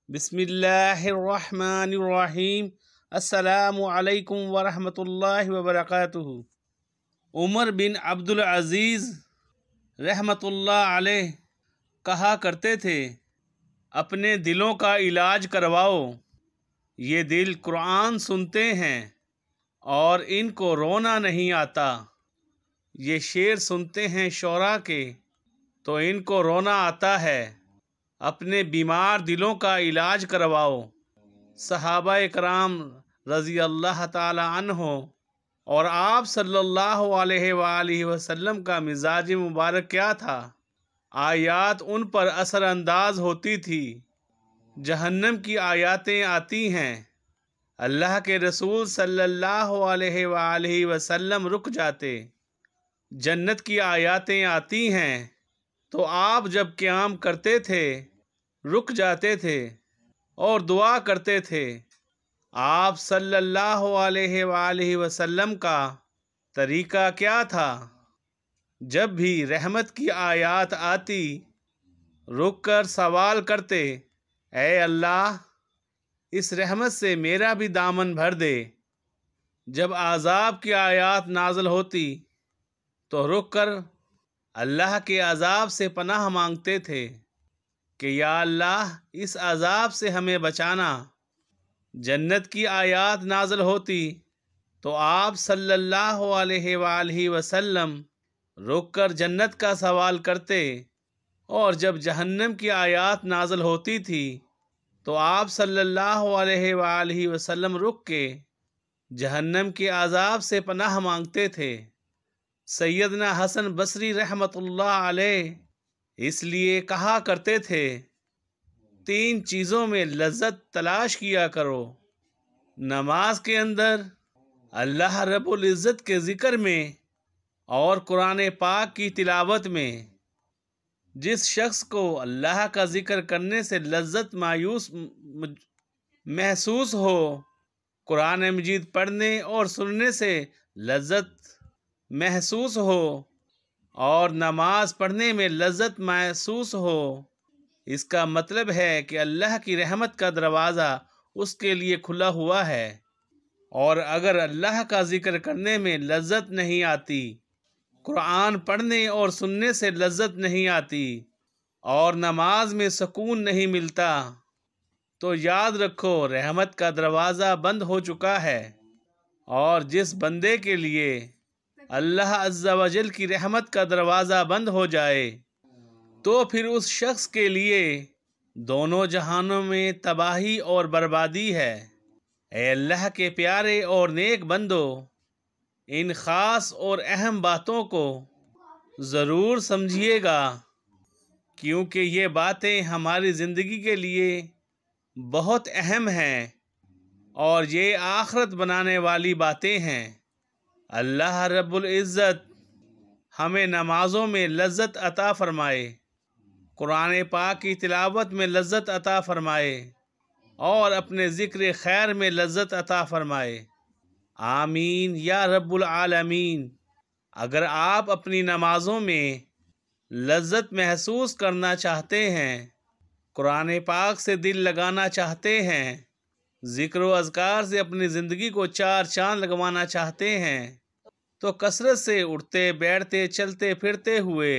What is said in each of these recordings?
بسم اللہ الرحمن الرحیم۔ السلام علیکم ورحمۃ اللہ وبرکاتہ۔ عمر بن عبدالعزیز رحمۃ اللہ علیہ کہا کرتے تھے، اپنے دلوں کا علاج کرواؤ، یہ دل قرآن سنتے ہیں اور ان کو رونا نہیں آتا، یہ شعر سنتے ہیں شعراء کے تو ان کو رونا آتا ہے، اپنے بیمار دلوں کا علاج کرواؤ۔ صحابہ کرام رضی اللہ تعالی عنہ اور آپ صلی اللہ علیہ وآلہ وسلم کا مزاج مبارک کیا تھا؟ آیات ان پر اثر انداز ہوتی تھی، جہنم کی آیاتیں آتی ہیں، اللہ کے رسول صلی اللہ علیہ وآلہ وسلم رک جاتے، جنت کی آیاتیں آتی ہیں تو آپ جب قیام کرتے تھے رک جاتے تھے اور دعا کرتے تھے۔ آپ صلی اللہ علیہ وآلہ وسلم کا طریقہ کیا تھا؟ جب بھی رحمت کی آیات آتی رک کر سوال کرتے، اے اللہ اس رحمت سے میرا بھی دامن بھر دے۔ جب عذاب کی آیات نازل ہوتی تو رک کر اللہ کے عذاب سے پناہ مانگتے تھے کہ یا اللہ اس عذاب سے ہمیں بچانا۔ جنت کی آیات نازل ہوتی تو آپ صلی اللہ علیہ وآلہ وسلم رک کر جنت کا سوال کرتے، اور جب جہنم کی آیات نازل ہوتی تھی تو آپ صلی اللہ علیہ وآلہ وسلم رک کے جہنم کے عذاب سے پناہ مانگتے تھے۔ سیدنا حسن بصری رحمۃ اللہ علیہ اس لیے کہا کرتے تھے، 3 چیزوں میں لذت تلاش کیا کرو، نماز کے اندر، اللہ رب العزت کے ذکر میں اور قرآن پاک کی تلاوت میں۔ جس شخص کو اللہ کا ذکر کرنے سے لذت محسوس ہو، قرآن مجید پڑھنے اور سننے سے لذت محسوس ہو اور نماز پڑھنے میں لذت محسوس ہو، اس کا مطلب ہے کہ اللہ کی رحمت کا دروازہ اس کے لیے کھلا ہوا ہے۔ اور اگر اللہ کا ذکر کرنے میں لذت نہیں آتی، قرآن پڑھنے اور سننے سے لذت نہیں آتی اور نماز میں سکون نہیں ملتا، تو یاد رکھو رحمت کا دروازہ بند ہو چکا ہے۔ اور جس بندے کے لیے اللہ عز و جل کی رحمت کا دروازہ بند ہو جائے تو پھر اس شخص کے لیے دونوں جہانوں میں تباہی اور بربادی ہے۔ اے اللہ کے پیارے اور نیک بندو، ان خاص اور اہم باتوں کو ضرور سمجھیے گا، کیونکہ یہ باتیں ہماری زندگی کے لیے بہت اہم ہیں اور یہ آخرت بنانے والی باتیں ہیں۔ اللہ رب العزت ہمیں نمازوں میں لذت عطا فرمائے، قرآن پاک کی تلاوت میں لذت عطا فرمائے اور اپنے ذکر خیر میں لذت عطا فرمائے۔ آمین یا رب العالمین۔ اگر آپ اپنی نمازوں میں لذت محسوس کرنا چاہتے ہیں، قرآن پاک سے دل لگانا چاہتے ہیں، ذکر و اذکار سے اپنی زندگی کو 4 چاند لگوانا چاہتے ہیں، تو کثرت سے اٹھتے بیٹھتے چلتے پھرتے ہوئے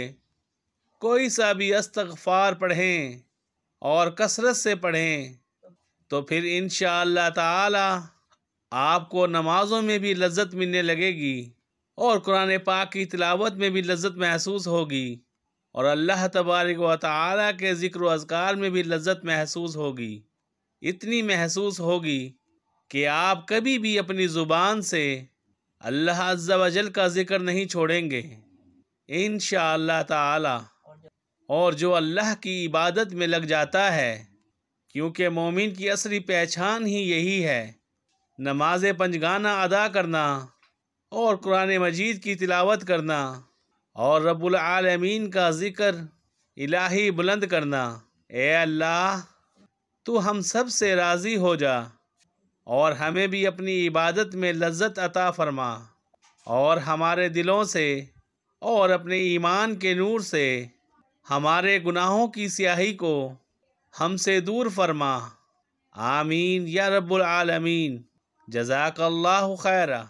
کوئی سا بھی استغفار پڑھیں اور کثرت سے پڑھیں، تو پھر انشاءاللہ تعالی آپ کو نمازوں میں بھی لذت ملنے لگے گی اور قرآن پاک کی تلاوت میں بھی لذت محسوس ہوگی اور اللہ تبارک و تعالی کے ذکر و اذکار میں بھی لذت محسوس ہوگی، اتنی محسوس ہوگی کہ آپ کبھی بھی اپنی زبان سے اللہ عز و جل کا ذکر نہیں چھوڑیں گے انشاءاللہ تعالی۔ اور جو اللہ کی عبادت میں لگ جاتا ہے، کیونکہ مومن کی اصلی پہچان ہی یہی ہے، نماز پنجگانہ ادا کرنا اور قرآن مجید کی تلاوت کرنا اور رب العالمین کا ذکر الہی بلند کرنا۔ اے اللہ تو ہم سب سے راضی ہو جا اور ہمیں بھی اپنی عبادت میں لذت عطا فرما، اور ہمارے دلوں سے اور اپنے ایمان کے نور سے ہمارے گناہوں کی سیاہی کو ہم سے دور فرما۔ آمین یا رب العالمین۔ جزاک اللہ خیرہ۔